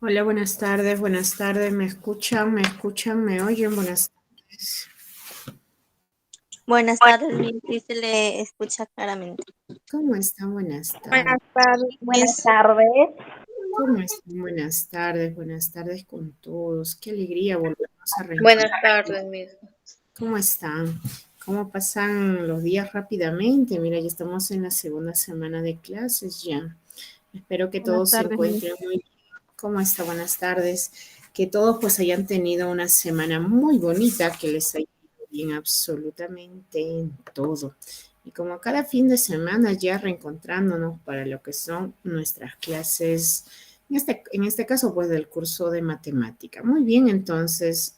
Hola, buenas tardes, me oyen, buenas tardes. Buenas tardes, sí se le escucha claramente. ¿Cómo están? Buenas tardes. Buenas tardes, buenas tardes. ¿Cómo están? Buenas tardes con todos. Qué alegría volvernos a reencontrar. Buenas tardes, Miss. ¿Cómo están? ¿Cómo pasan los días rápidamente? Mira, ya estamos en la segunda semana de clases ya. Espero que Buenas todos se tardes, Miss. encuentren muy bien. ¿Cómo está? Buenas tardes. Que todos pues hayan tenido una semana muy bonita, que les haya ido bien absolutamente en todo. Y como cada fin de semana ya reencontrándonos para lo que son nuestras clases, en este caso pues del curso de matemática. Muy bien, entonces,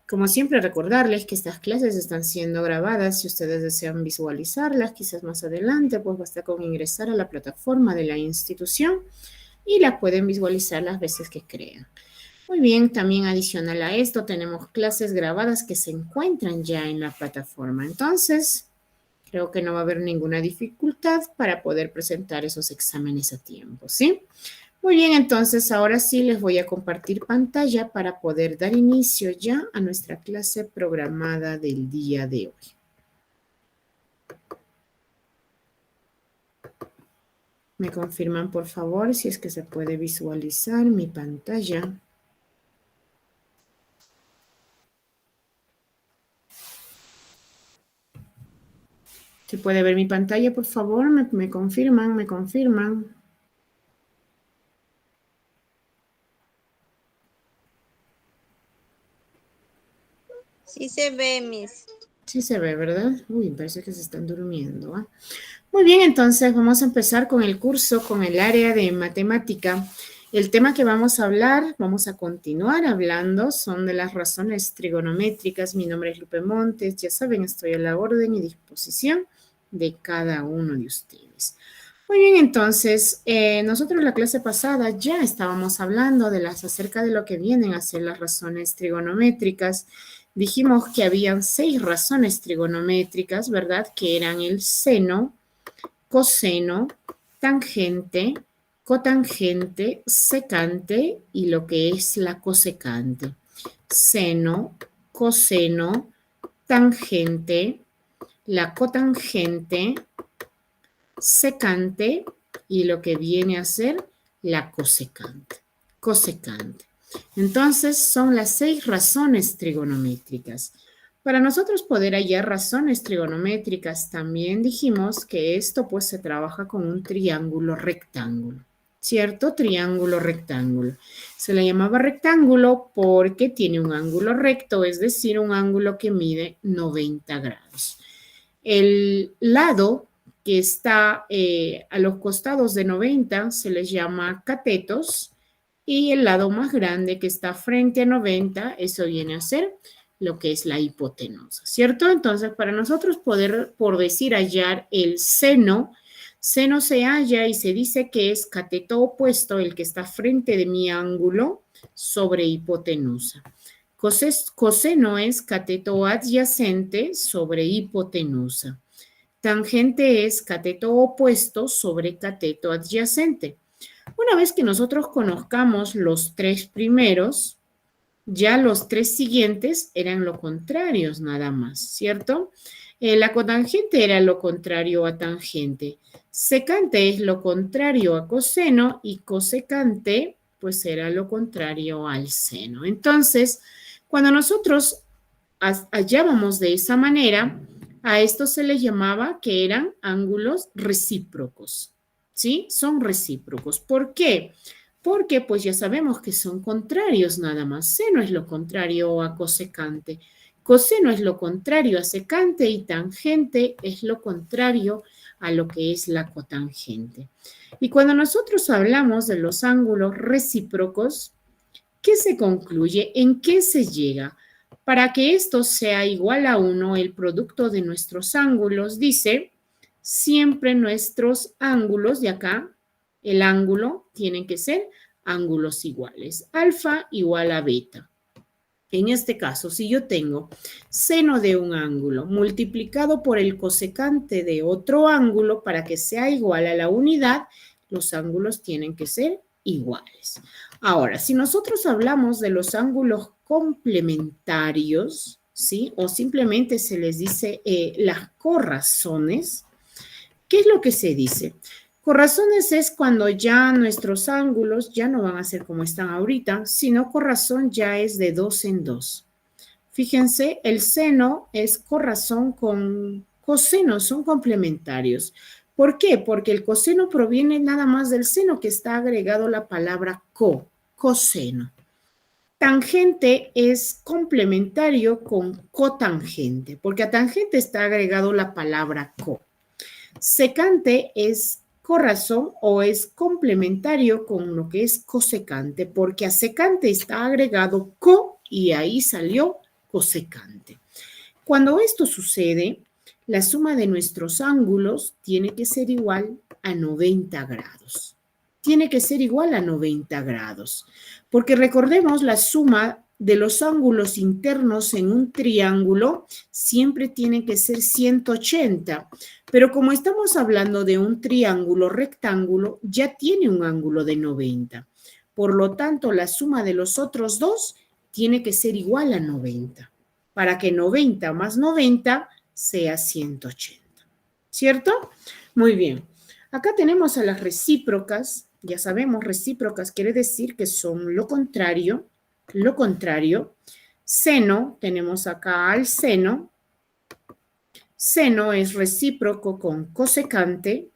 como siempre recordarles que estas clases están siendo grabadas. Si ustedes desean visualizarlas, quizás más adelante, pues basta con ingresar a la plataforma de la institución y las pueden visualizar las veces que crean. Muy bien, también adicional a esto tenemos clases grabadas que se encuentran ya en la plataforma. Entonces, creo que no va a haber ninguna dificultad para poder presentar esos exámenes a tiempo, ¿sí? Muy bien, entonces ahora sí les voy a compartir pantalla para poder dar inicio ya a nuestra clase programada del día de hoy. Me confirman, por favor, si es que se puede visualizar mi pantalla. ¿Se puede ver mi pantalla, por favor? Me confirman, me confirman. Sí se ve, Miss. Sí se ve, ¿verdad? Uy, parece que se están durmiendo. ¿Ah? Muy bien, entonces vamos a empezar con el curso, con el área de matemática. El tema que vamos a hablar, vamos a continuar hablando, son de las razones trigonométricas. Mi nombre es Lupe Montes, ya saben, estoy a la orden y disposición de cada uno de ustedes. Muy bien, entonces, nosotros la clase pasada ya estábamos hablando acerca de lo que vienen a ser las razones trigonométricas. Dijimos que habían 6 razones trigonométricas, ¿verdad? Que eran el seno, coseno, tangente, cotangente, secante y lo que es la cosecante. Seno, coseno, tangente, la cotangente, secante y lo que viene a ser la cosecante. Cosecante. Entonces son las 6 razones trigonométricas. Para nosotros poder hallar razones trigonométricas, también dijimos que esto pues se trabaja con un triángulo rectángulo, ¿cierto? Triángulo rectángulo. Se le llamaba rectángulo porque tiene un ángulo recto, es decir, un ángulo que mide 90 grados. El lado que está a los costados de 90 se les llama catetos y el lado más grande que está frente a 90, eso viene a ser lo que es la hipotenusa, ¿cierto? Entonces, para nosotros poder, por decir, hallar el seno, seno se halla y se dice que es cateto opuesto, el que está frente de mi ángulo, sobre hipotenusa. Coseno es cateto adyacente sobre hipotenusa. Tangente es cateto opuesto sobre cateto adyacente. Una vez que nosotros conozcamos los 3 primeros, ya los 3 siguientes eran lo contrarios nada más, ¿cierto? La cotangente era lo contrario a tangente. Secante es lo contrario a coseno y cosecante pues era lo contrario al seno. Entonces, cuando nosotros hallábamos de esa manera, a esto se les llamaba que eran ángulos recíprocos, ¿sí? Son recíprocos. ¿Por qué? Porque pues ya sabemos que son contrarios nada más. Seno es lo contrario a cosecante, coseno es lo contrario a secante y tangente es lo contrario a lo que es la cotangente. Y cuando nosotros hablamos de los ángulos recíprocos, ¿qué se concluye? ¿En qué se llega? Para que esto sea igual a 1, el producto de nuestros ángulos dice, siempre nuestros ángulos de acá, el ángulo, tienen que ser ángulos iguales. Alfa igual a beta. En este caso, si yo tengo seno de un ángulo multiplicado por el cosecante de otro ángulo para que sea igual a la unidad, los ángulos tienen que ser iguales. Ahora, si nosotros hablamos de los ángulos complementarios, ¿sí? O simplemente se les dice las corrazones, ¿qué es lo que se dice? Corrazones es cuando ya nuestros ángulos ya no van a ser como están ahorita, sino corrazón ya es de 2 en 2. Fíjense, el seno es corrazón con coseno, son complementarios. ¿Por qué? Porque el coseno proviene nada más del seno que está agregado la palabra coseno. Tangente es complementario con cotangente, porque a tangente está agregado la palabra co. Secante es corrazón o es complementario con lo que es cosecante, porque a secante está agregado co y ahí salió cosecante. Cuando esto sucede, la suma de nuestros ángulos tiene que ser igual a 90 grados. Tiene que ser igual a 90 grados, porque recordemos la suma de los ángulos internos en un triángulo siempre tiene que ser 180, pero como estamos hablando de un triángulo rectángulo, ya tiene un ángulo de 90. Por lo tanto, la suma de los otros dos tiene que ser igual a 90, para que 90 más 90 sea 180. ¿Cierto? Muy bien. Acá tenemos a las recíprocas. Ya sabemos, recíprocas quiere decir que son lo contrario. Lo contrario. Seno, tenemos acá al seno. Seno es recíproco con cosecante,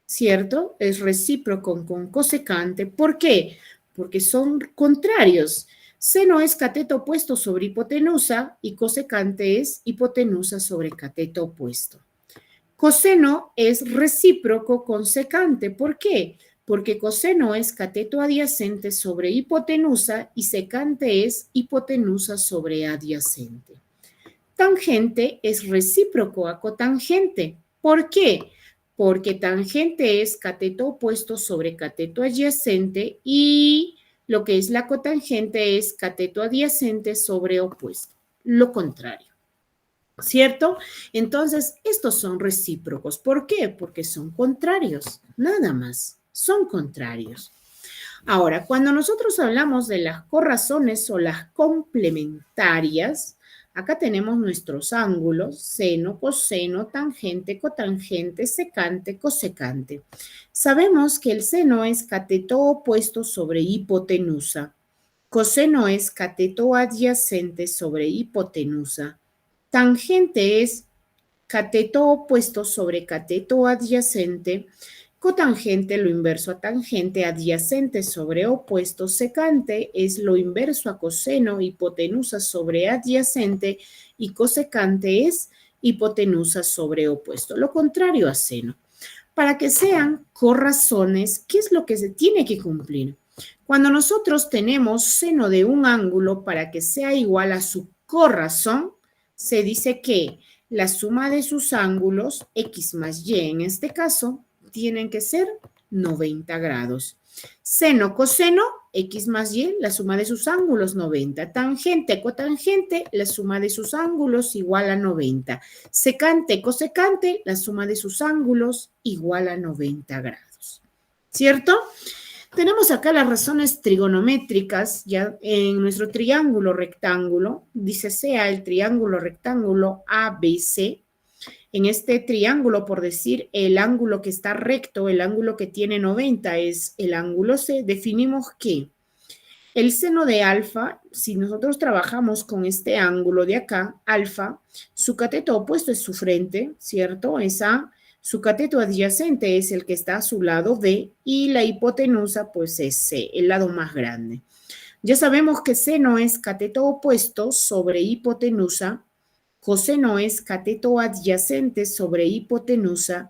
¿cierto? Es recíproco con cosecante. ¿Por qué? Porque son contrarios. Seno es cateto opuesto sobre hipotenusa y cosecante es hipotenusa sobre cateto opuesto. Coseno es recíproco con secante. ¿Por qué? Porque coseno es cateto adyacente sobre hipotenusa y secante es hipotenusa sobre adyacente. Tangente es recíproco a cotangente. ¿Por qué? Porque tangente es cateto opuesto sobre cateto adyacente y lo que es la cotangente es cateto adyacente sobre opuesto, lo contrario. ¿Cierto? Entonces, estos son recíprocos. ¿Por qué? Porque son contrarios, nada más, son contrarios. Ahora, cuando nosotros hablamos de las corrazones o las complementarias, acá tenemos nuestros ángulos, seno, coseno, tangente, cotangente, secante, cosecante. Sabemos que el seno es cateto opuesto sobre hipotenusa. Coseno es cateto adyacente sobre hipotenusa. Tangente es cateto opuesto sobre cateto adyacente. Cotangente, lo inverso a tangente, adyacente sobre opuesto. Secante es lo inverso a coseno, hipotenusa sobre adyacente. Y cosecante es hipotenusa sobre opuesto, lo contrario a seno. Para que sean corrazones, ¿qué es lo que se tiene que cumplir? Cuando nosotros tenemos seno de un ángulo para que sea igual a su corrazón, se dice que la suma de sus ángulos, x más y en este caso, tienen que ser 90 grados. Seno, coseno, x más y, la suma de sus ángulos, 90. Tangente, cotangente, la suma de sus ángulos igual a 90. Secante, cosecante, la suma de sus ángulos igual a 90 grados. ¿Cierto? Tenemos acá las razones trigonométricas, ya en nuestro triángulo rectángulo, dice sea el triángulo rectángulo ABC. En este triángulo, por decir, el ángulo que está recto, el ángulo que tiene 90 es el ángulo C. Definimos que el seno de alfa, si nosotros trabajamos con este ángulo de acá, alfa, su cateto opuesto es su frente, ¿cierto? Es A. Su cateto adyacente es el que está a su lado B y la hipotenusa pues es C, el lado más grande. Ya sabemos que seno es cateto opuesto sobre hipotenusa, coseno es cateto adyacente sobre hipotenusa,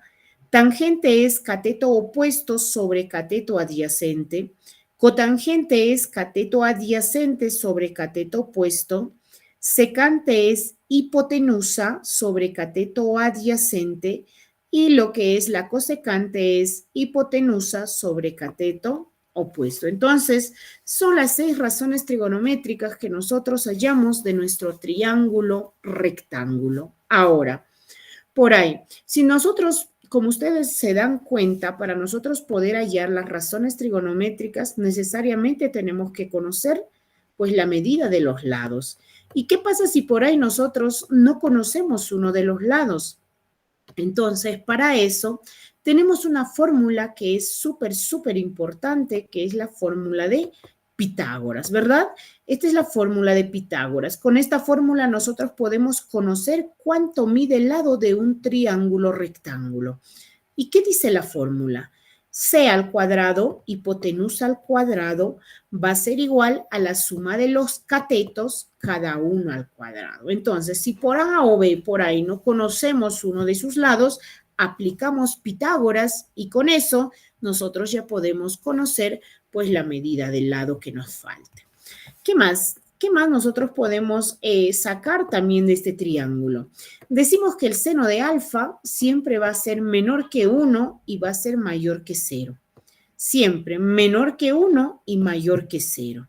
tangente es cateto opuesto sobre cateto adyacente, cotangente es cateto adyacente sobre cateto opuesto, secante es hipotenusa sobre cateto adyacente, y lo que es la cosecante es hipotenusa sobre cateto opuesto. Entonces, son las 6 razones trigonométricas que nosotros hallamos de nuestro triángulo rectángulo. Ahora, por ahí, si nosotros como ustedes se dan cuenta, para nosotros poder hallar las razones trigonométricas, necesariamente tenemos que conocer pues la medida de los lados. ¿Y qué pasa si por ahí nosotros no conocemos uno de los lados? Entonces, para eso tenemos una fórmula que es súper importante, que es la fórmula de Pitágoras, ¿verdad? Esta es la fórmula de Pitágoras. Con esta fórmula nosotros podemos conocer cuánto mide el lado de un triángulo rectángulo. ¿Y qué dice la fórmula? C al cuadrado, hipotenusa al cuadrado, va a ser igual a la suma de los catetos, cada uno al cuadrado. Entonces, si por A o B, por ahí no conocemos uno de sus lados, aplicamos Pitágoras y con eso nosotros ya podemos conocer pues la medida del lado que nos falte. ¿Qué más? ¿Qué más nosotros podemos sacar también de este triángulo? Decimos que el seno de alfa siempre va a ser menor que 1 y va a ser mayor que 0. Siempre menor que 1 y mayor que 0.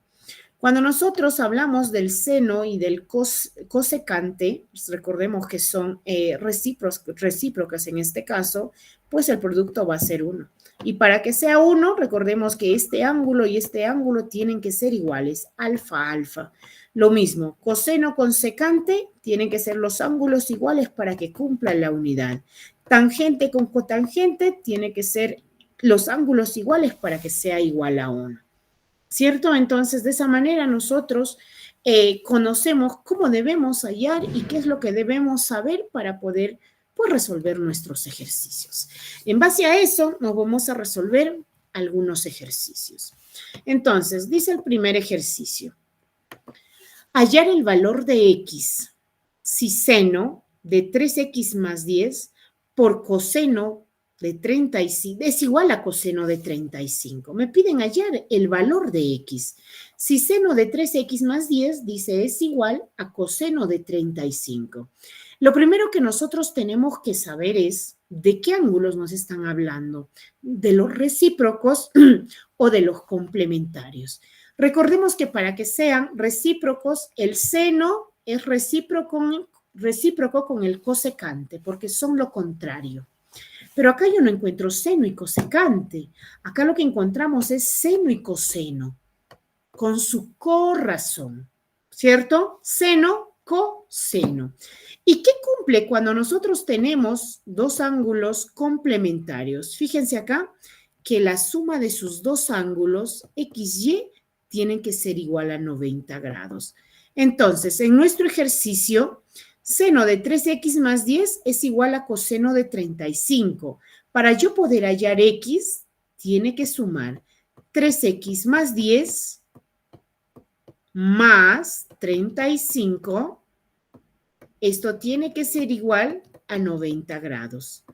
Cuando nosotros hablamos del seno y del cosecante, pues recordemos que son recíprocas en este caso, pues el producto va a ser 1. Y para que sea 1, recordemos que este ángulo y este ángulo tienen que ser iguales, alfa, alfa. Lo mismo, coseno con secante tienen que ser los ángulos iguales para que cumplan la unidad. Tangente con cotangente tiene que ser los ángulos iguales para que sea igual a 1. ¿Cierto? Entonces, de esa manera nosotros conocemos cómo debemos hallar y qué es lo que debemos saber para poder pues, resolver nuestros ejercicios. En base a eso, nos vamos a resolver algunos ejercicios. Entonces, dice el primer ejercicio. Hallar el valor de x si seno de 3x más 10 por coseno de 35 es igual a coseno de 35. Me piden hallar el valor de x. Si seno de 3x más 10, dice, es igual a coseno de 35. Lo primero que nosotros tenemos que saber es de qué ángulos nos están hablando, de los recíprocos o de los complementarios. Recordemos que para que sean recíprocos, el seno es recíproco con el cosecante, porque son lo contrario. Pero acá yo no encuentro seno y cosecante. Acá lo que encontramos es seno y coseno, con su corrazón, ¿cierto? Seno, coseno. ¿Y qué cumple cuando nosotros tenemos dos ángulos complementarios? Fíjense acá que la suma de sus dos ángulos, XY, tienen que ser igual a 90 grados. Entonces, en nuestro ejercicio, seno de 3x más 10 es igual a coseno de 35. Para yo poder hallar x, tiene que sumar 3x más 10 más 35. Esto tiene que ser igual a 90 grados.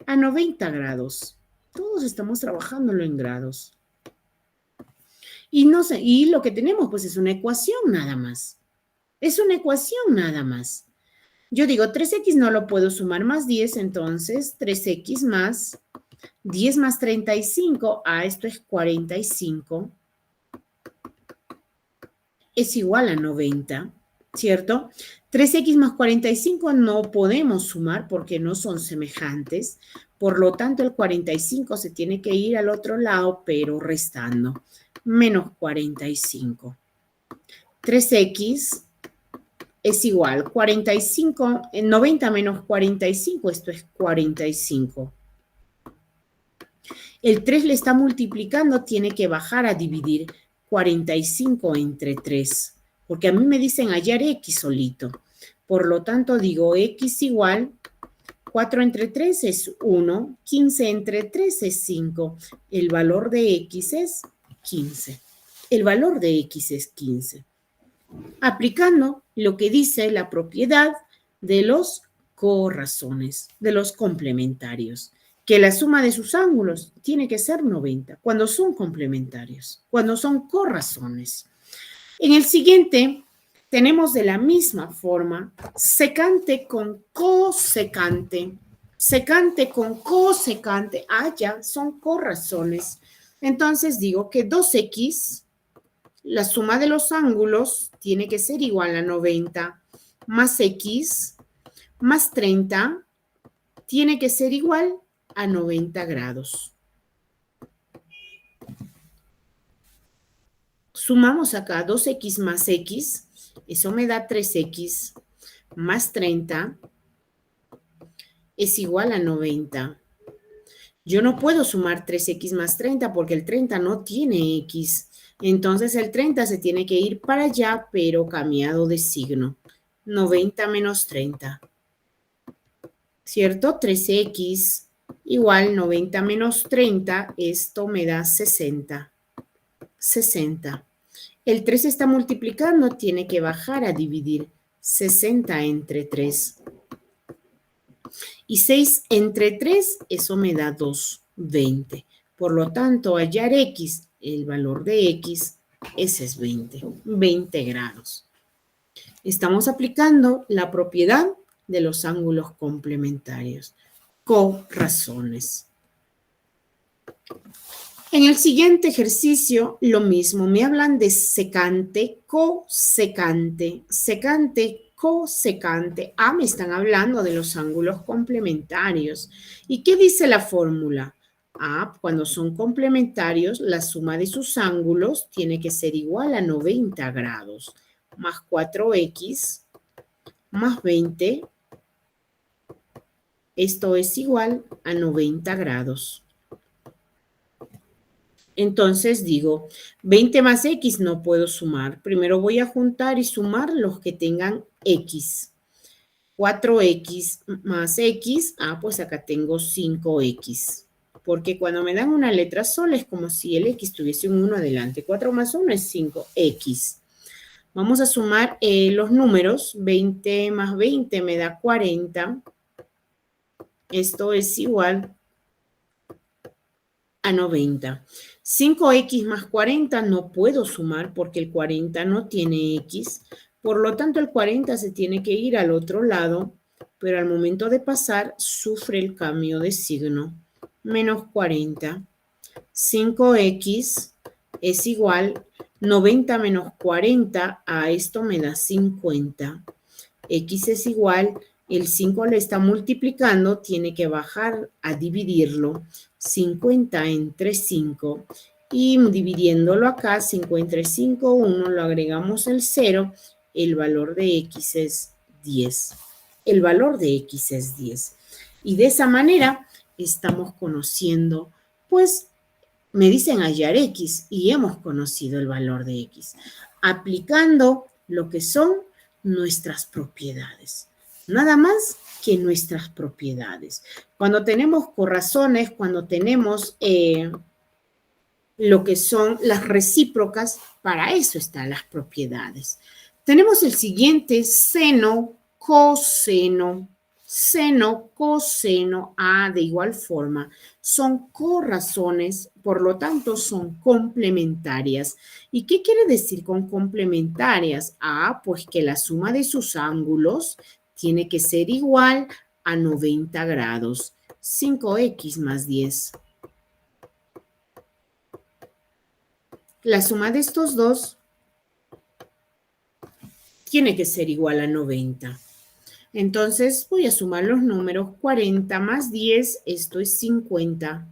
A 90 grados. Todos estamos trabajándolo en grados. Y lo que tenemos pues es una ecuación nada más. Es una ecuación nada más. Yo digo 3x no lo puedo sumar más 10, entonces 3x más 10 más 35, esto es 45, es igual a 90, ¿cierto? 3x más 45 no podemos sumar porque no son semejantes, por lo tanto el 45 se tiene que ir al otro lado, pero restando, menos 45. 3x es igual, 45, 90 menos 45, esto es 45. El 3 le está multiplicando, tiene que bajar a dividir 45 entre 3, porque a mí me dicen hallar x solito. Por lo tanto, digo x igual, 4 entre 3 es 1, 15 entre 3 es 5. El valor de x es 15. El valor de x es 15. Aplicando lo que dice la propiedad de los corrazones, de los complementarios, que la suma de sus ángulos tiene que ser 90 cuando son complementarios, cuando son corrazones. En el siguiente tenemos de la misma forma secante con cosecante. Secante con cosecante, ya son corrazones. Entonces digo que 2x, la suma de los ángulos tiene que ser igual a 90, más x, más 30, tiene que ser igual a 90 grados. Sumamos acá 2x más x, eso me da 3x más 30 es igual a 90. Yo no puedo sumar 3x más 30 porque el 30 no tiene x. Entonces el 30 se tiene que ir para allá, pero cambiado de signo. 90 menos 30. ¿Cierto? 13x igual 90 menos 30, esto me da 60. 60. El 3 está multiplicando, tiene que bajar a dividir. 60 entre 3. Y 6 entre 3, eso me da 2, 20. Por lo tanto, hallar x, el valor de x, ese es 20, 20 grados. Estamos aplicando la propiedad de los ángulos complementarios. Corazones. En el siguiente ejercicio, lo mismo. Me hablan de secante, cosecante, secante, cosecante. Ah, me están hablando de los ángulos complementarios. ¿Y qué dice la fórmula? Ah, cuando son complementarios, la suma de sus ángulos tiene que ser igual a 90 grados. Más 4x más 20. Esto es igual a 90 grados. Entonces digo, 20 más x no puedo sumar. Primero voy a juntar y sumar los que tengan x. 4x más x, pues acá tengo 5x. Porque cuando me dan una letra sola es como si el x tuviese un 1 adelante. 4 más 1 es 5x. Vamos a sumar los números. 20 más 20 me da 40. Esto es igual a 90. 5x más 40 no puedo sumar porque el 40 no tiene x. Por lo tanto, el 40 se tiene que ir al otro lado, pero al momento de pasar sufre el cambio de signo. Menos 40. 5x es igual 90 menos 40, a esto me da 50. X es igual, el 5 le está multiplicando, tiene que bajar a dividirlo. 50 entre 5 y dividiéndolo acá, 5 entre 5, 1, lo agregamos el 0, el valor de x es 10. El valor de x es 10. Y de esa manera estamos conociendo, pues, me dicen hallar x y hemos conocido el valor de x, aplicando lo que son nuestras propiedades. Nada más que nuestras propiedades. Cuando tenemos corazones, cuando tenemos lo que son las recíprocas, para eso están las propiedades. Tenemos el siguiente, seno, coseno. Seno, coseno, de igual forma, son corazones, por lo tanto son complementarias. ¿Y qué quiere decir con complementarias? Pues que la suma de sus ángulos tiene que ser igual a 90 grados. 5x más 10. La suma de estos dos tiene que ser igual a 90. Entonces voy a sumar los números. 40 más 10, esto es 50.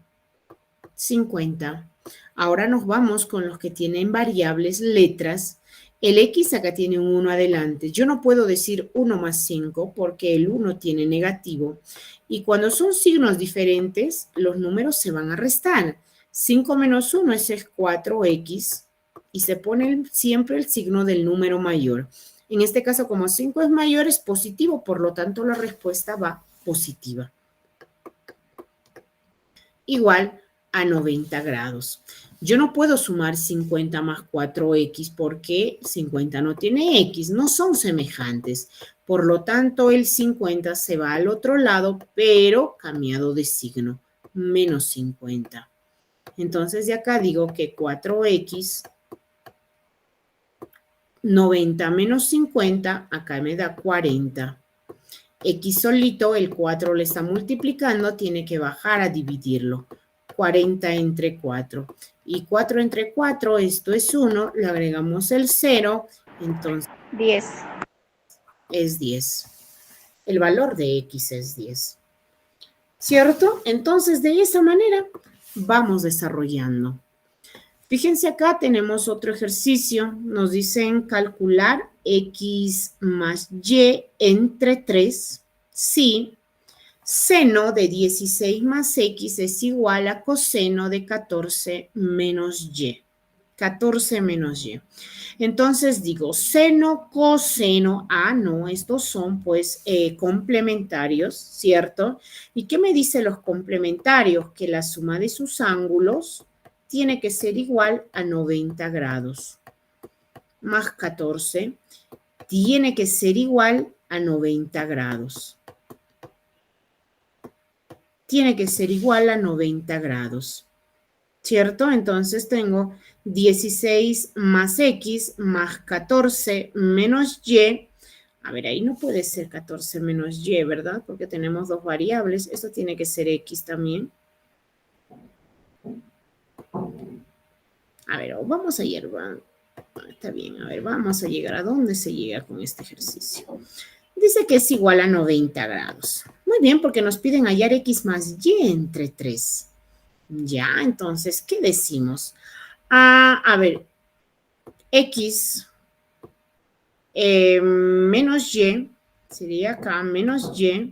50. Ahora nos vamos con los que tienen variables, letras. El x acá tiene un 1 adelante. Yo no puedo decir 1 más 5 porque el 1 tiene negativo. Y cuando son signos diferentes, los números se van a restar. 5 menos 1 es 4x y se pone siempre el signo del número mayor. En este caso, como 5 es mayor, es positivo, por lo tanto la respuesta va positiva. Igual a 90 grados. Yo no puedo sumar 50 más 4x porque 50 no tiene x, no son semejantes. Por lo tanto, el 50 se va al otro lado, pero cambiado de signo, menos 50. Entonces, de acá digo que 4x, 90 menos 50, acá me da 40. X solito, el 4 le está multiplicando, tiene que bajar a dividirlo. 40 entre 4. Y 4 entre 4, esto es 1, le agregamos el 0, entonces 10. es 10. El valor de X es 10. ¿cierto? Entonces, de esa manera vamos desarrollando. Fíjense acá, tenemos otro ejercicio. Nos dicen calcular x más y entre 3 si seno de 16 más x es igual a coseno de 14 menos y. 14 menos y. Entonces digo, seno, coseno, no, estos son pues complementarios, ¿cierto? ¿Y qué me dicen los complementarios? Que la suma de sus ángulos tiene que ser igual a 90 grados. Más 14 tiene que ser igual a 90 grados. Tiene que ser igual a 90 grados. ¿Cierto? Entonces tengo 16 más x más 14 menos y. A ver, ahí no puede ser 14 menos y, ¿verdad? Porque tenemos dos variables. Esto tiene que ser x también. A ver, vamos a ir. Está bien, a ver, vamos a llegar. ¿A dónde se llega con este ejercicio? Dice que es igual a 90 grados. Muy bien, porque nos piden hallar x más y entre 3. Ya, entonces, ¿qué decimos? A ver, x menos y, sería acá, menos y.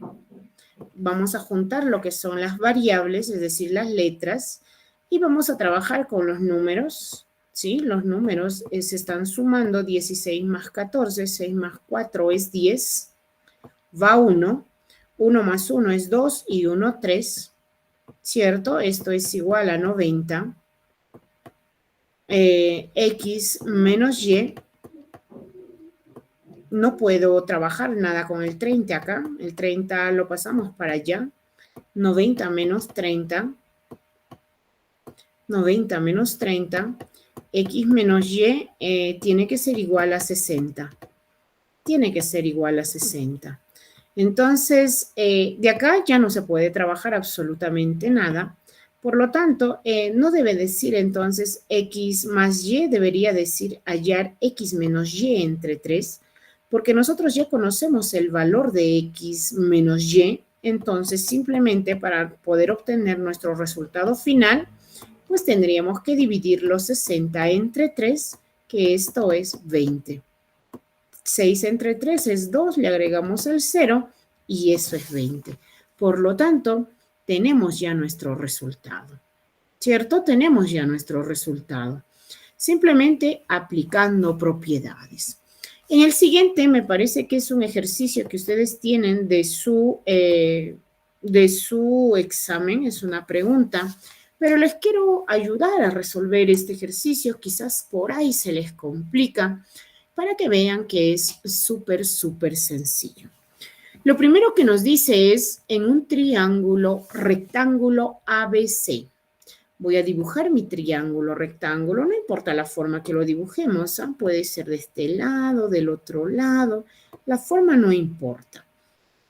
Vamos a juntar lo que son las variables, es decir, las letras, y vamos a trabajar con los números, ¿sí? Los números se están sumando, 16 más 14, 6 más 4 es 10, va 1, 1 más 1 es 2 y 1, 3, ¿cierto? Esto es igual a 90. X menos y. No puedo trabajar nada con el 30 acá. El 30 lo pasamos para allá. 90 menos 30. 90 menos 30. X menos y tiene que ser igual a 60. Tiene que ser igual a 60. Entonces, de acá ya no se puede trabajar absolutamente nada. Por lo tanto, no debe decir entonces x más y, debería decir hallar x menos y entre 3, porque nosotros ya conocemos el valor de x menos y, entonces simplemente para poder obtener nuestro resultado final, pues tendríamos que dividir los 60 entre 3, que esto es 20. 6 entre 3 es 2, le agregamos el 0 y eso es 20. Por lo tanto, tenemos ya nuestro resultado, ¿cierto? Tenemos ya nuestro resultado. Simplemente aplicando propiedades. En el siguiente me parece que es un ejercicio que ustedes tienen de su examen, es una pregunta, pero les quiero ayudar a resolver este ejercicio, quizás por ahí se les complica, para que vean que es súper, súper sencillo. Lo primero que nos dice es en un triángulo rectángulo ABC. Voy a dibujar mi triángulo rectángulo, no importa la forma que lo dibujemos, puede ser de este lado, del otro lado, la forma no importa.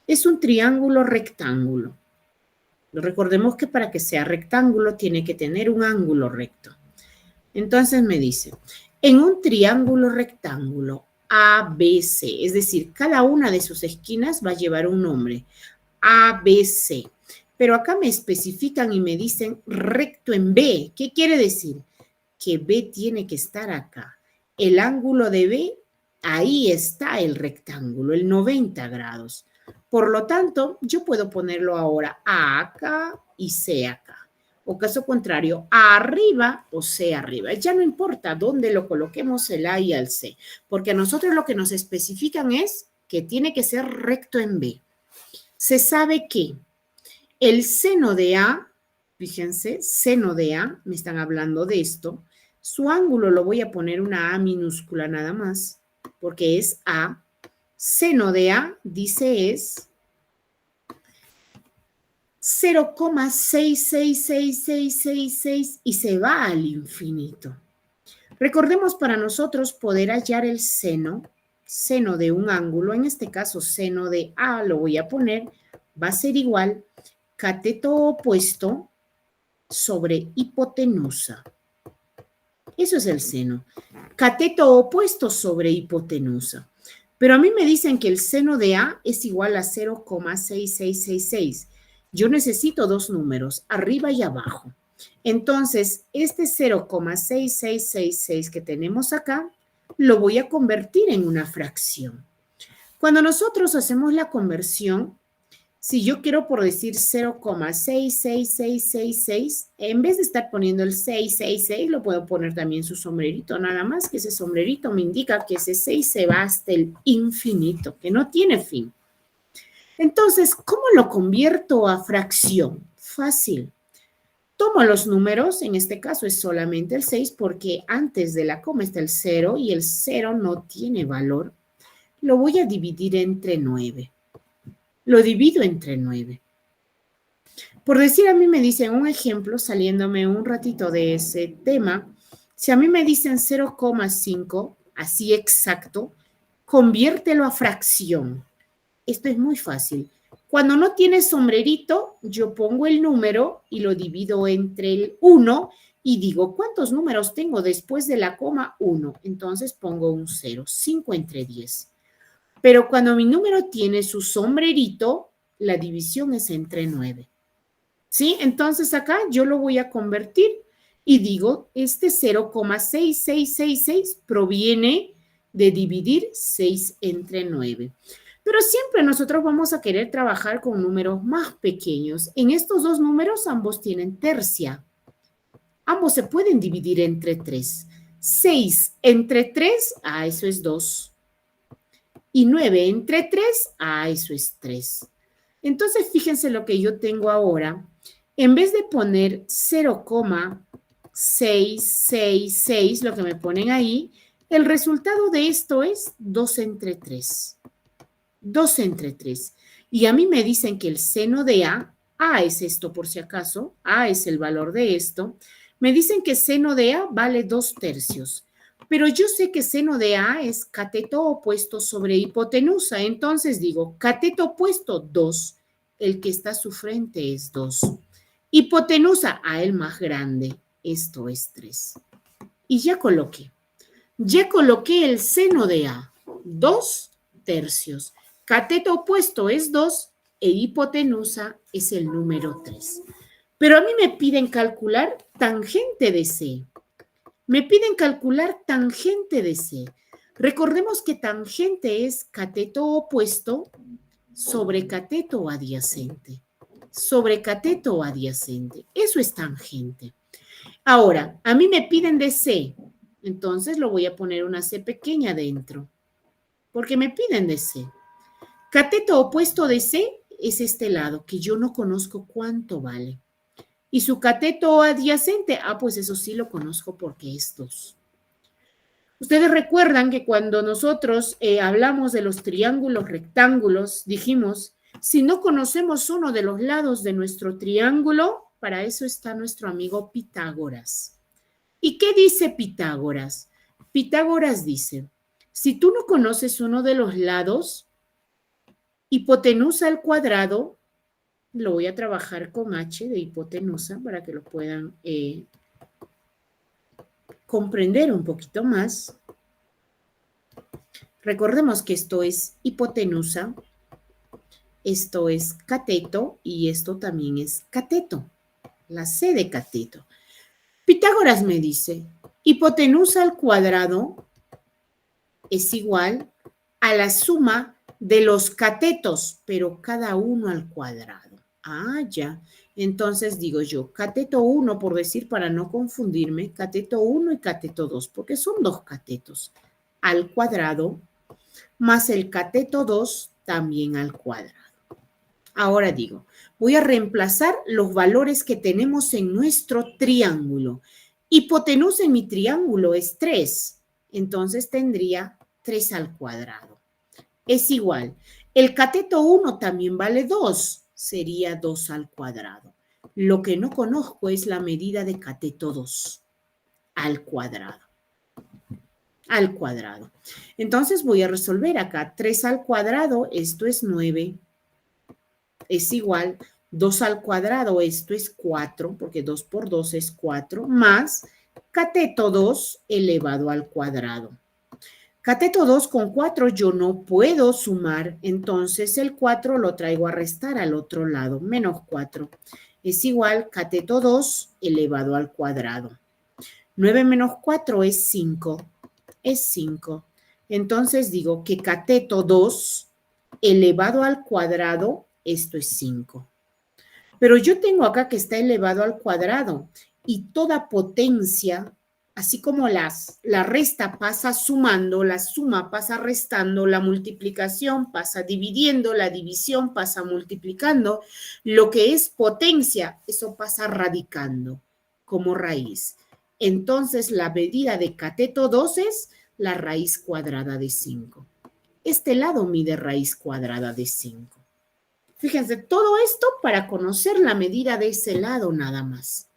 Es un triángulo rectángulo. Recordemos que para que sea rectángulo tiene que tener un ángulo recto. Entonces me dice, en un triángulo rectángulo ABC, es decir, cada una de sus esquinas va a llevar un nombre, ABC. Pero acá me especifican y me dicen recto en B. ¿Qué quiere decir? Que B tiene que estar acá. El ángulo de B, ahí está el rectángulo, el 90 grados. Por lo tanto, yo puedo ponerlo ahora A acá y C acá. O caso contrario, A arriba o C arriba. Ya no importa dónde lo coloquemos el A y el C, porque a nosotros lo que nos especifican es que tiene que ser recto en B. Se sabe que el seno de A, fíjense, seno de A, me están hablando de esto, su ángulo lo voy a poner una A minúscula nada más, porque es A. Seno de A, dice, es 0,66666 y se va al infinito. Recordemos para nosotros poder hallar el seno de un ángulo, en este caso seno de A, lo voy a poner, va a ser igual cateto opuesto sobre hipotenusa. Eso es el seno. Cateto opuesto sobre hipotenusa. Pero a mí me dicen que el seno de A es igual a 0,6666. Yo necesito dos números, arriba y abajo. Entonces, este 0,6666 que tenemos acá, lo voy a convertir en una fracción. Cuando nosotros hacemos la conversión, si yo quiero por decir 0,66666, en vez de estar poniendo el 666, lo puedo poner también su sombrerito, nada más que ese sombrerito me indica que ese 6 se va hasta el infinito, que no tiene fin. Entonces, ¿cómo lo convierto a fracción? Fácil. Tomo los números, en este caso es solamente el 6 porque antes de la coma está el 0 y el 0 no tiene valor. Lo voy a dividir entre 9. Lo divido entre 9. Por decir, a mí me dicen un ejemplo, saliéndome un ratito de ese tema, si a mí me dicen 0,5, así exacto, conviértelo a fracción. Esto es muy fácil. Cuando no tiene sombrerito, yo pongo el número y lo divido entre el 1 y digo, ¿cuántos números tengo después de la coma? 1. Entonces pongo un 0, 5 entre 10. Pero cuando mi número tiene su sombrerito, la división es entre 9. ¿Sí? Entonces acá yo lo voy a convertir y digo, este 0,6666 proviene de dividir 6 entre 9. Pero siempre nosotros vamos a querer trabajar con números más pequeños. En estos dos números ambos tienen tercia. Ambos se pueden dividir entre 3. 6 entre 3, eso es 2. Y 9 entre 3, eso es 3. Entonces, fíjense lo que yo tengo ahora. En vez de poner 0,666, lo que me ponen ahí, el resultado de esto es 2 entre 3. 2 entre 3. Y a mí me dicen que el seno de A es esto por si acaso, A es el valor de esto, me dicen que seno de A vale 2 tercios. Pero yo sé que seno de A es cateto opuesto sobre hipotenusa. Entonces digo, cateto opuesto, 2. El que está a su frente es 2. Hipotenusa, el más grande. Esto es 3. Y ya coloqué el seno de A, 2 tercios. Cateto opuesto es 2 e hipotenusa es el número 3. Pero a mí me piden calcular tangente de C. Me piden calcular tangente de C. Recordemos que tangente es cateto opuesto sobre cateto adyacente. Sobre cateto adyacente. Eso es tangente. Ahora, a mí me piden de C. Entonces lo voy a poner una C pequeña dentro. Porque me piden de C. Cateto opuesto de C es este lado, que yo no conozco cuánto vale. Y su cateto adyacente, pues eso sí lo conozco porque es 2. Ustedes recuerdan que cuando nosotros hablamos de los triángulos rectángulos, dijimos, si no conocemos uno de los lados de nuestro triángulo, para eso está nuestro amigo Pitágoras. ¿Y qué dice Pitágoras? Pitágoras dice, si tú no conoces uno de los lados, hipotenusa al cuadrado, lo voy a trabajar con H de hipotenusa para que lo puedan comprender un poquito más. Recordemos que esto es hipotenusa, esto es cateto y esto también es cateto, la C de cateto. Pitágoras me dice, hipotenusa al cuadrado es igual a la suma de los catetos, pero cada uno al cuadrado. Ya. Entonces digo yo, cateto 1, por decir, para no confundirme, cateto 1 y cateto 2, porque son dos catetos al cuadrado, más el cateto 2 también al cuadrado. Ahora digo, voy a reemplazar los valores que tenemos en nuestro triángulo. Hipotenusa en mi triángulo es 3, entonces tendría 3 al cuadrado. Es igual. El cateto 1 también vale 2, sería 2 al cuadrado. Lo que no conozco es la medida de cateto 2 al cuadrado. Al cuadrado. Entonces voy a resolver acá. 3 al cuadrado, esto es 9. Es igual. 2 al cuadrado, esto es 4, porque 2 por 2 es 4, más cateto 2 elevado al cuadrado. Cateto 2 con 4 yo no puedo sumar, entonces el 4 lo traigo a restar al otro lado, menos 4. Es igual cateto 2 elevado al cuadrado. 9 menos 4 es 5. Es 5. Entonces digo que cateto 2 elevado al cuadrado, esto es 5. Pero yo tengo acá que está elevado al cuadrado y toda potencia, así como la resta pasa sumando, la suma pasa restando, la multiplicación pasa dividiendo, la división pasa multiplicando, lo que es potencia, eso pasa radicando como raíz. Entonces, la medida de cateto 2 es la raíz cuadrada de 5. Este lado mide raíz cuadrada de 5. Fíjense, todo esto para conocer la medida de ese lado nada más.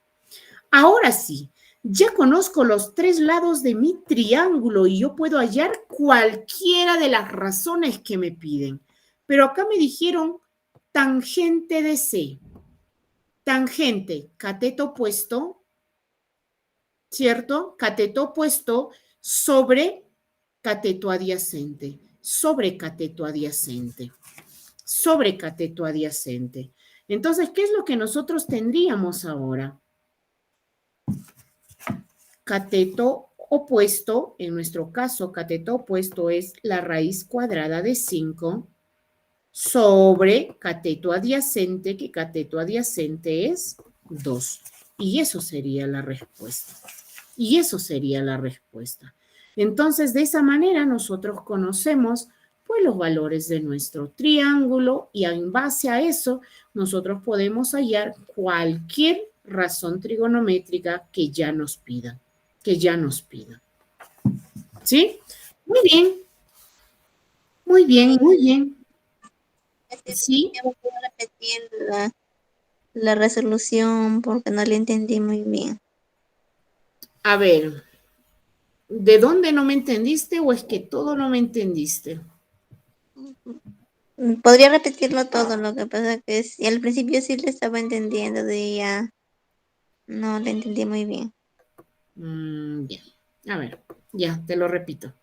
Ahora sí, ya conozco los 3 lados de mi triángulo y yo puedo hallar cualquiera de las razones que me piden. Pero acá me dijeron tangente de C. Tangente, cateto opuesto, ¿cierto? Cateto opuesto sobre cateto adyacente, sobre cateto adyacente, sobre cateto adyacente. Entonces, ¿qué es lo que nosotros tendríamos ahora? Cateto opuesto, en nuestro caso, cateto opuesto es la raíz cuadrada de 5 sobre cateto adyacente, que cateto adyacente es 2. Y eso sería la respuesta. Y eso sería la respuesta. Entonces, de esa manera nosotros conocemos pues los valores de nuestro triángulo y en base a eso nosotros podemos hallar cualquier razón trigonométrica que ya nos pida. ¿Sí? Muy bien. Muy bien, muy bien. ¿Sí? ¿Me puedo repetir la resolución porque no la entendí muy bien? A ver, ¿de dónde no me entendiste o es que todo no me entendiste? Podría repetirlo todo, lo que pasa que al principio sí le estaba entendiendo, de ya no le entendí muy bien. Bien, a ver, ya, te lo repito.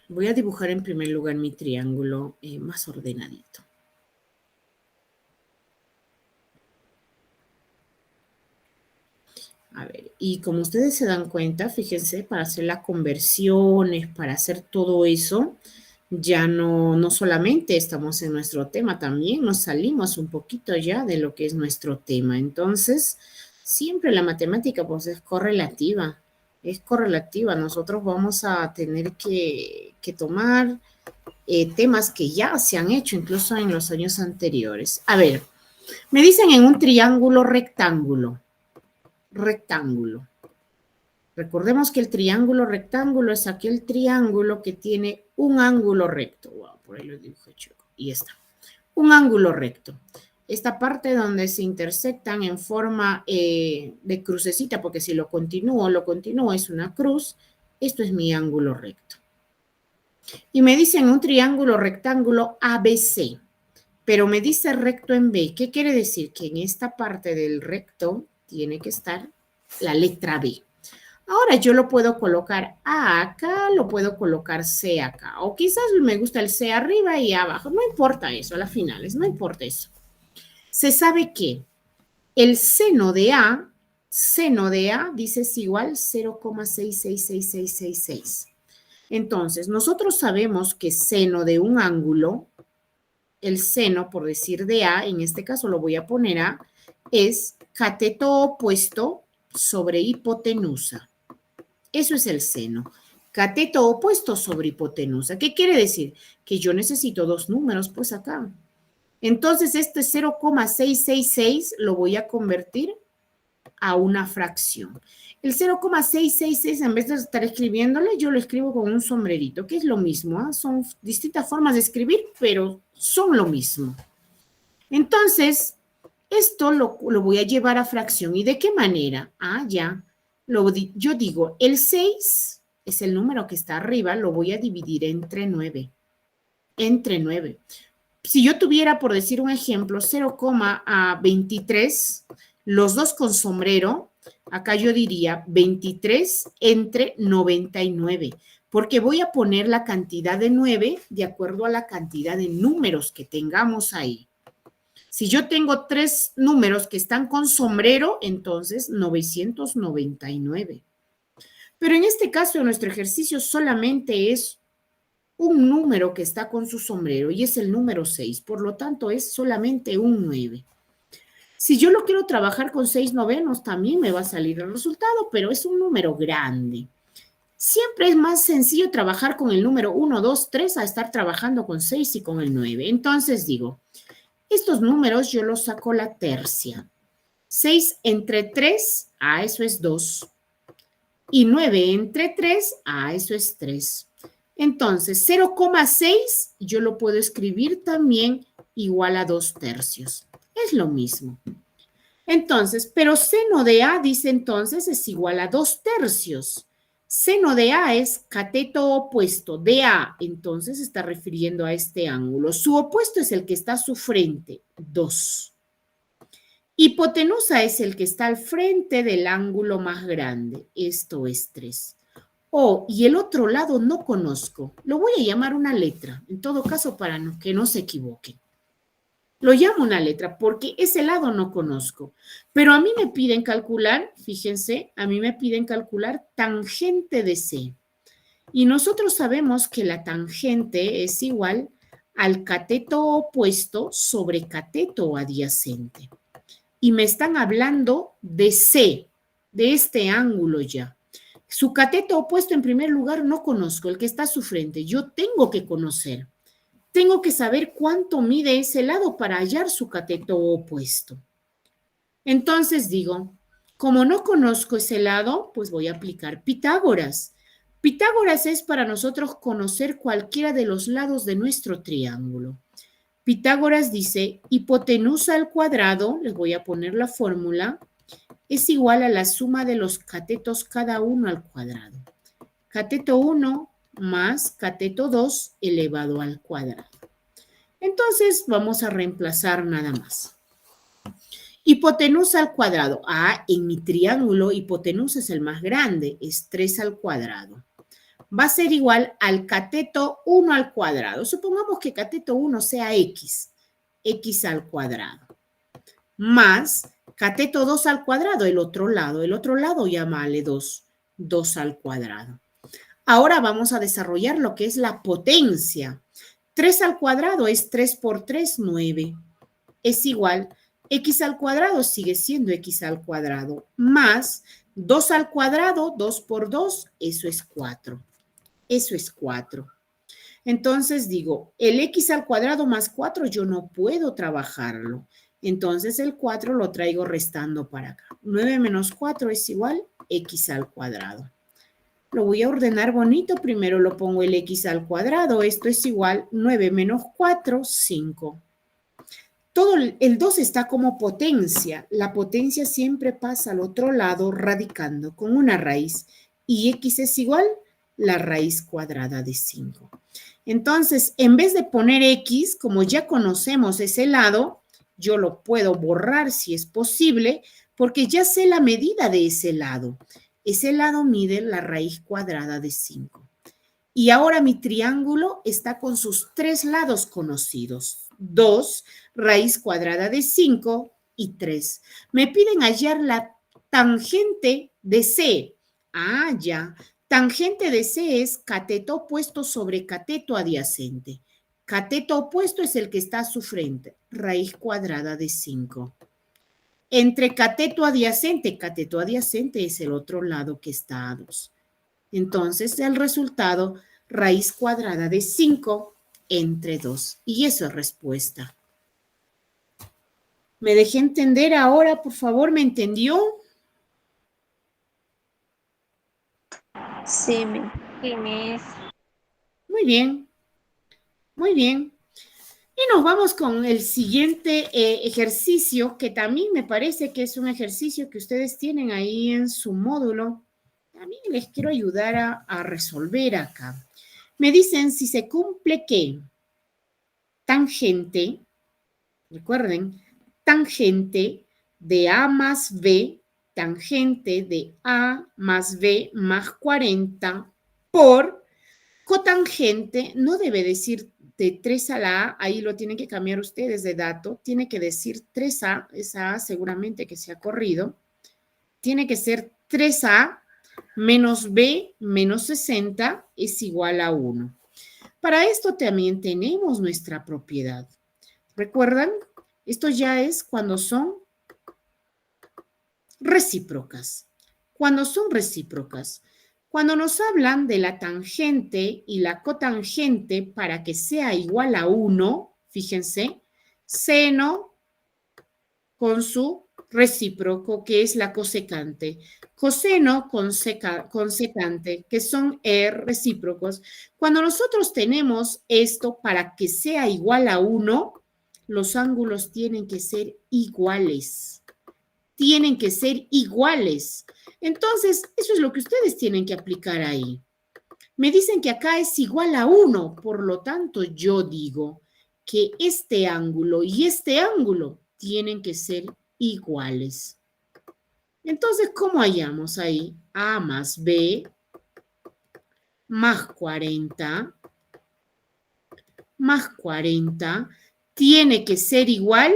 Voy a dibujar en primer lugar mi triángulo más ordenadito. A ver, y como ustedes se dan cuenta, fíjense, para hacer las conversiones, para hacer todo eso, ya no solamente estamos en nuestro tema, también nos salimos un poquito ya de lo que es nuestro tema. Entonces, siempre la matemática pues es correlativa, Nosotros vamos a tener que tomar temas que ya se han hecho incluso en los años anteriores. A ver, me dicen en un triángulo rectángulo. Recordemos que el triángulo rectángulo es aquel triángulo que tiene un ángulo recto. Wow, por ahí lo dibujé chico. Y está. Un ángulo recto. Esta parte donde se intersectan en forma de crucecita, porque si lo continúo, es una cruz. Esto es mi ángulo recto. Y me dicen un triángulo rectángulo ABC, pero me dice recto en B. ¿Qué quiere decir? Que en esta parte del recto tiene que estar la letra B. Ahora yo lo puedo colocar A acá, lo puedo colocar C acá. O quizás me gusta el C arriba y abajo. No importa eso, a las finales, no importa eso. Se sabe que el seno de A dice es igual 0,666666. Entonces, nosotros sabemos que seno de un ángulo, el seno, por decir de A, en este caso lo voy a poner A, es cateto opuesto sobre hipotenusa. Eso es el seno. Cateto opuesto sobre hipotenusa. ¿Qué quiere decir? Que yo necesito 2 números, pues acá. Entonces, este 0,666 lo voy a convertir a una fracción. El 0,666, en vez de estar escribiéndole, yo lo escribo con un sombrerito, que es lo mismo, ¿eh? Son distintas formas de escribir, pero son lo mismo. Entonces, esto lo voy a llevar a fracción. ¿Y de qué manera? Ya. Yo digo, el 6 es el número que está arriba, lo voy a dividir entre 9. Entre 9. Si yo tuviera, por decir un ejemplo, 0,23, los dos con sombrero, Acá yo diría 23 entre 99, porque voy a poner la cantidad de 9 de acuerdo a la cantidad de números que tengamos ahí. Si yo tengo 3 números que están con sombrero, entonces 999. Pero en este caso, nuestro ejercicio solamente es un número que está con su sombrero y es el número 6. Por lo tanto, es solamente un 9. Si yo lo quiero trabajar con 6 novenos, también me va a salir el resultado, pero es un número grande. Siempre es más sencillo trabajar con el número 1, 2, 3 a estar trabajando con 6 y con el 9. Entonces digo, estos números yo los saco la tercia. 6 entre 3, eso es 2. Y 9 entre 3, eso es 3. Entonces, 0,6 yo lo puedo escribir también igual a 2 tercios. Es lo mismo. Entonces, pero seno de A, dice entonces, es igual a 2 tercios. Seno de A es cateto opuesto de A, entonces está refiriendo a este ángulo. Su opuesto es el que está a su frente, 2. Hipotenusa es el que está al frente del ángulo más grande, esto es 3. Y el otro lado no conozco, lo voy a llamar una letra, en todo caso para que no se equivoquen. Lo llamo una letra porque ese lado no conozco, pero a mí me piden calcular, fíjense, a mí me piden calcular tangente de C. Y nosotros sabemos que la tangente es igual al cateto opuesto sobre cateto adyacente. Y me están hablando de C, de este ángulo ya. Su cateto opuesto en primer lugar no conozco, el que está a su frente. Yo tengo que conocer. Tengo que saber cuánto mide ese lado para hallar su cateto opuesto. Entonces digo, como no conozco ese lado, pues voy a aplicar Pitágoras. Pitágoras es para nosotros conocer cualquiera de los lados de nuestro triángulo. Pitágoras dice, hipotenusa al cuadrado, les voy a poner la fórmula, es igual a la suma de los catetos cada uno al cuadrado. Cateto 1 más cateto 2 elevado al cuadrado. Entonces vamos a reemplazar nada más. Hipotenusa al cuadrado. En mi triángulo hipotenusa es el más grande, es 3 al cuadrado. Va a ser igual al cateto 1 al cuadrado. Supongamos que cateto 1 sea x, x al cuadrado, más cateto 2 al cuadrado, el otro lado llámale 2, 2 al cuadrado. Ahora vamos a desarrollar lo que es la potencia. 3 al cuadrado es 3 por 3, 9. Es igual, x al cuadrado sigue siendo x al cuadrado, más 2 al cuadrado, 2 por 2, eso es 4. Eso es 4. Entonces digo, el x al cuadrado más 4 yo no puedo trabajarlo. Entonces el 4 lo traigo restando para acá. 9 menos 4 es igual x al cuadrado. Lo voy a ordenar bonito. Primero lo pongo el x al cuadrado. Esto es igual 9 menos 4, 5. Todo el 2 está como potencia. La potencia siempre pasa al otro lado radicando con una raíz. Y x es igual la raíz cuadrada de 5. Entonces, en vez de poner x, como ya conocemos ese lado, yo lo puedo borrar si es posible, porque ya sé la medida de ese lado. Ese lado mide la raíz cuadrada de 5. Y ahora mi triángulo está con sus 3 lados conocidos. 2, raíz cuadrada de 5 y 3. Me piden hallar la tangente de C. Ya. Tangente de C es cateto opuesto sobre cateto adyacente. Cateto opuesto es el que está a su frente, raíz cuadrada de 5. Entre cateto adyacente es el otro lado que está a 2. Entonces, el resultado, raíz cuadrada de 5 entre 2. Y eso es respuesta. ¿Me dejé entender ahora, por favor? ¿Me entendió? Sí, Miss. Muy bien. Muy bien. Y nos vamos con el siguiente ejercicio, que también me parece que es un ejercicio que ustedes tienen ahí en su módulo. También les quiero ayudar a resolver acá. Me dicen si se cumple que tangente, recuerden, tangente de A más B tangente de A más B más 40 por cotangente, no debe decir de 3 a la A, ahí lo tienen que cambiar ustedes de dato, tiene que decir 3A, esa A seguramente que se ha corrido, tiene que ser 3A menos B menos 60 es igual a 1. Para esto también tenemos nuestra propiedad. ¿Recuerdan? Esto ya es cuando son recíprocas. Cuando son recíprocas. Cuando nos hablan de la tangente y la cotangente para que sea igual a 1, fíjense, seno con su recíproco, que es la cosecante. Coseno con secante, que son recíprocos. Cuando nosotros tenemos esto para que sea igual a 1, los ángulos tienen que ser iguales. Tienen que ser iguales. Entonces, eso es lo que ustedes tienen que aplicar ahí. Me dicen que acá es igual a 1, por lo tanto, yo digo que este ángulo y este ángulo tienen que ser iguales. Entonces, ¿cómo hallamos ahí? A más B más 40 tiene que ser igual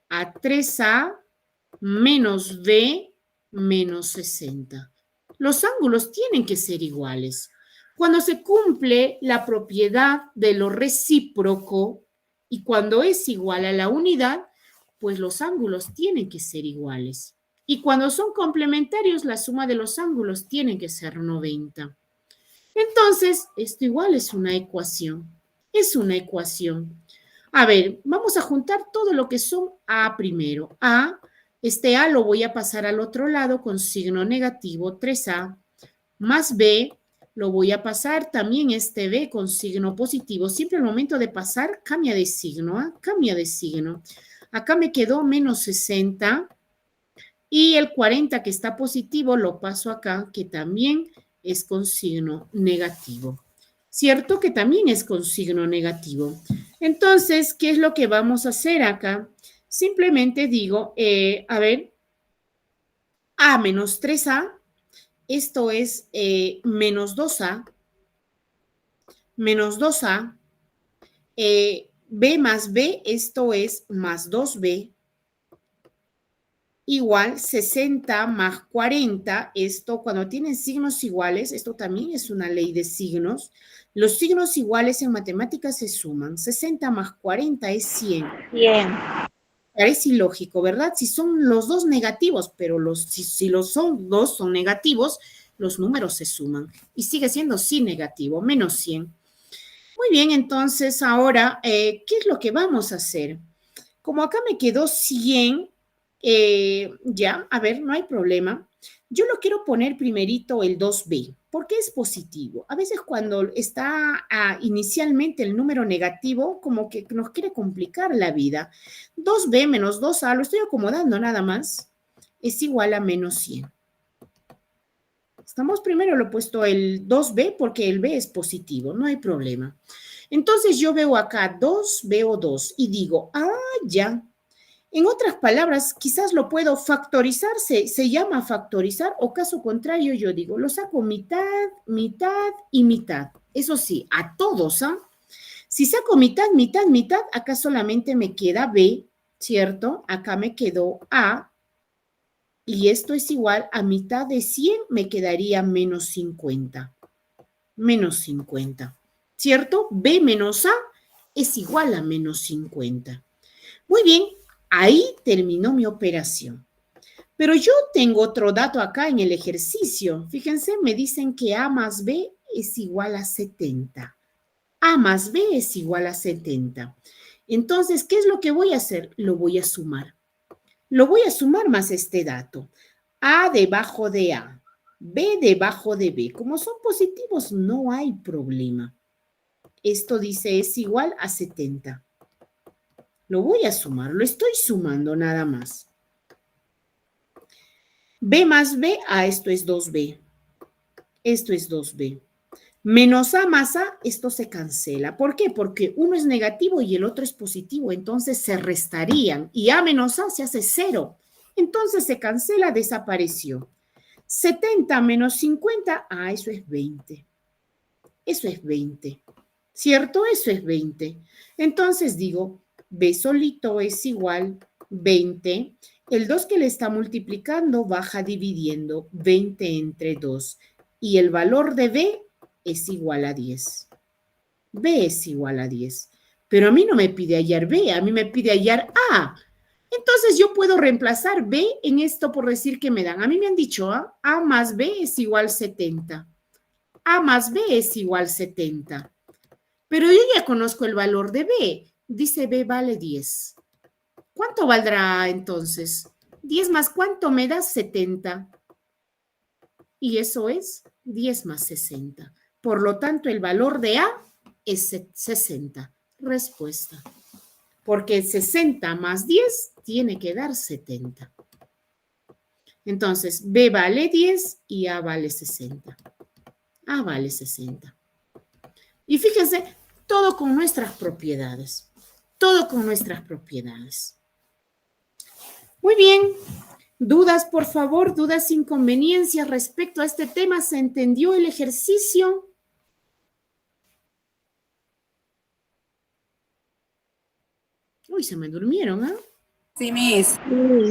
a 3A menos B menos 60. Los ángulos tienen que ser iguales. Cuando se cumple la propiedad de lo recíproco y cuando es igual a la unidad, pues los ángulos tienen que ser iguales. Y cuando son complementarios, la suma de los ángulos tiene que ser 90. Entonces, esto igual es una ecuación. Es una ecuación. A ver, vamos a juntar todo lo que son A primero. Este A lo voy a pasar al otro lado con signo negativo, 3A, más B, lo voy a pasar también este B con signo positivo. Siempre al momento de pasar, cambia de signo, cambia de signo. Acá me quedó menos 60 y el 40 que está positivo lo paso acá, que también es con signo negativo. ¿Cierto? Que también es con signo negativo. Entonces, ¿qué es lo que vamos a hacer acá? Simplemente digo, a ver, A menos 3A, esto es menos 2A, B más B, esto es más 2B, igual 60 más 40, esto cuando tienen signos iguales, esto también es una ley de signos, los signos iguales en matemáticas se suman, 60 más 40 es 100. Bien. Parece ilógico, ¿verdad? Si son los dos negativos, pero si los son dos son negativos, los números se suman y sigue siendo sí negativo, menos 100. Muy bien, entonces ahora, ¿qué es lo que vamos a hacer? Como acá me quedó 100, ya, a ver, no hay problema. Yo lo quiero poner primerito el 2B, porque es positivo. A veces cuando está inicialmente el número negativo, como que nos quiere complicar la vida. 2B menos 2A, lo estoy acomodando nada más, es igual a menos 100. Estamos primero lo he puesto el 2B porque el B es positivo, no hay problema. Entonces yo veo acá 2, veo 2 y digo, ya. En otras palabras, quizás lo puedo factorizar, se llama factorizar, o caso contrario, yo digo, lo saco mitad, mitad y mitad. Eso sí, a todos, Si saco mitad, mitad, mitad, acá solamente me queda B, ¿cierto? Acá me quedó A, y esto es igual a mitad de 100, me quedaría menos 50. Menos 50, ¿cierto? B menos A es igual a menos 50. Muy bien. Ahí terminó mi operación. Pero yo tengo otro dato acá en el ejercicio. Fíjense, me dicen que A más B es igual a 70. A más B es igual a 70. Entonces, ¿qué es lo que voy a hacer? Lo voy a sumar. Lo voy a sumar más este dato. A debajo de A, B debajo de B. Como son positivos, no hay problema. Esto dice es igual a 70. Lo voy a sumar, lo estoy sumando nada más. B más B, esto es 2B. Esto es 2B. Menos A más A, esto se cancela. ¿Por qué? Porque uno es negativo y el otro es positivo, entonces se restarían. Y A menos A se hace 0. Entonces se cancela, desapareció. 70 menos 50, eso es 20. Eso es 20. ¿Cierto? Eso es 20. Entonces digo, B solito es igual 20. El 2 que le está multiplicando baja dividiendo 20 entre 2. Y el valor de B es igual a 10. B es igual a 10. Pero a mí no me pide hallar B, a mí me pide hallar A. Entonces yo puedo reemplazar B en esto por decir que me dan. A mí me han dicho A más B es igual 70. A más B es igual 70. Pero yo ya conozco el valor de B. Dice B vale 10. ¿Cuánto valdrá entonces? 10 más cuánto me da 70. Y eso es 10 más 60. Por lo tanto, el valor de A es 60. Respuesta. Porque 60 más 10 tiene que dar 70. Entonces, B vale 10 y A vale 60. A vale 60. Y fíjense, todo con nuestras propiedades. Todo con nuestras propiedades. Muy bien. ¿Dudas, por favor? ¿Dudas, inconveniencias respecto a este tema? ¿Se entendió el ejercicio? Uy, se me durmieron, ¿ah? Sí, Miss.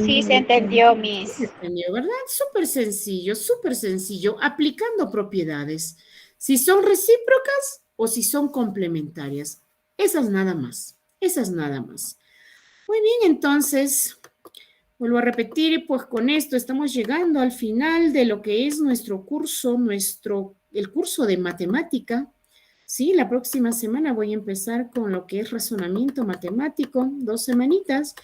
Sí, se entendió, Miss. Se entendió, ¿verdad? Súper sencillo, aplicando propiedades. Si son recíprocas o si son complementarias. Esas nada más. Esas nada más. Muy bien, entonces, vuelvo a repetir, pues con esto estamos llegando al final de lo que es nuestro curso, el curso de matemática. Sí, la próxima semana voy a empezar con lo que es razonamiento matemático, 2 semanitas,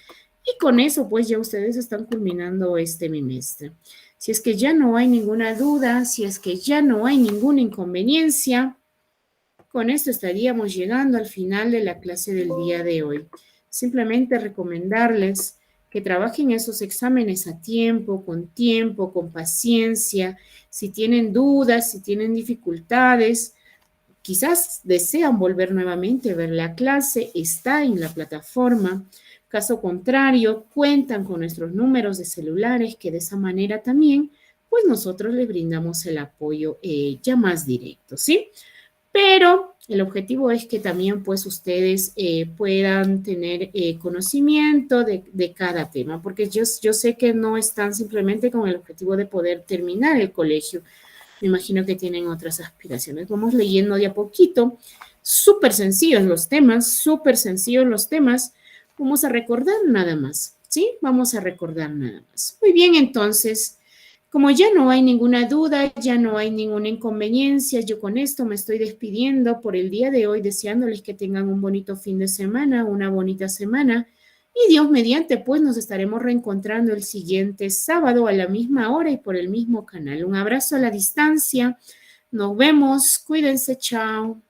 y con eso pues ya ustedes están culminando este bimestre. Si es que ya no hay ninguna duda, si es que ya no hay ninguna inconveniencia, con esto estaríamos llegando al final de la clase del día de hoy. Simplemente recomendarles que trabajen esos exámenes a tiempo, con paciencia. Si tienen dudas, si tienen dificultades, quizás desean volver nuevamente a ver la clase, está en la plataforma. Caso contrario, cuentan con nuestros números de celulares, que de esa manera también, pues nosotros les brindamos el apoyo ya más directo, ¿sí? Pero el objetivo es que también pues ustedes puedan tener conocimiento de cada tema, porque yo sé que no están simplemente con el objetivo de poder terminar el colegio. Me imagino que tienen otras aspiraciones. Vamos leyendo de a poquito. Súper sencillos los temas, súper sencillos los temas. Vamos a recordar nada más, ¿sí? Vamos a recordar nada más. Muy bien, entonces, como ya no hay ninguna duda, ya no hay ninguna inconveniencia, yo con esto me estoy despidiendo por el día de hoy, deseándoles que tengan un bonito fin de semana, una bonita semana. Y Dios mediante, pues nos estaremos reencontrando el siguiente sábado a la misma hora y por el mismo canal. Un abrazo a la distancia. Nos vemos. Cuídense. Chao.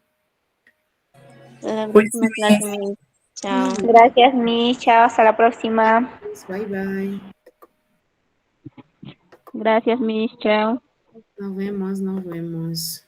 La Pues próxima clase, Miss. Chao. Gracias, Miss. Chao, hasta la próxima. Bye bye. Gracias, Miss. Chao. Nos vemos, nos vemos.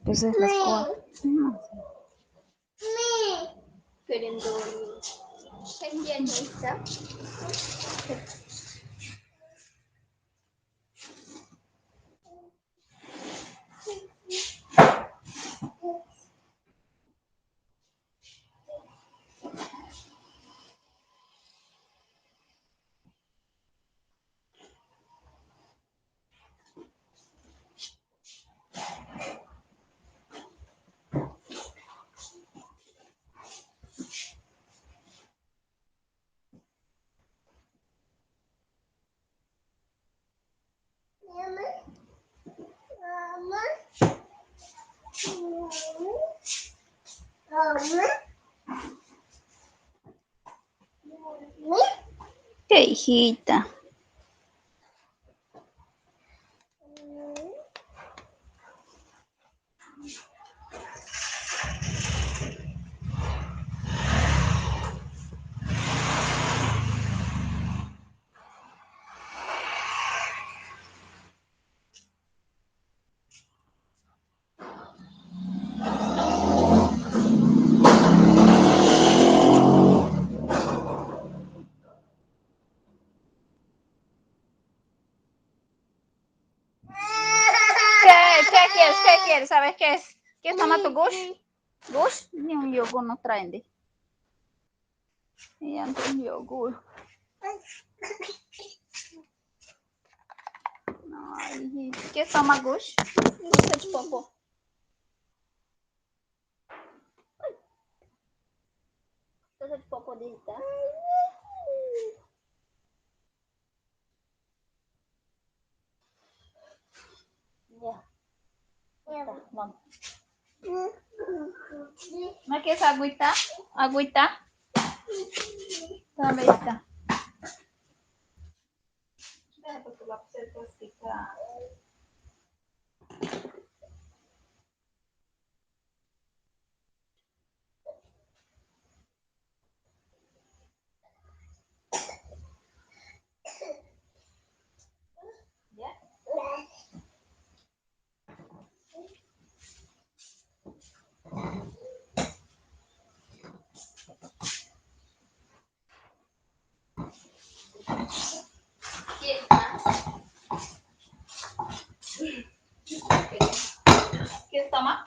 Pues es las 4. No sé. Queriendo. ¿Quién está? ¿Qué, hijita? ¿Qué quieres? ¿Qué quieres? ¿Sabes qué es? ¿Quieres tomar tu gush? ¿Gush? Ni un yogur no traen de. Y antes un yogur. No, hijita. ¿Quieres tomar gush? Gush de popo. Gush de popo, hijita. Ya. Vamos. ¿No quieres agüita? ¿Agüita? ¿Dónde está? Porque va a ser tostica. ¿Ya? ¿Quieres más? ¿Quieres tomar?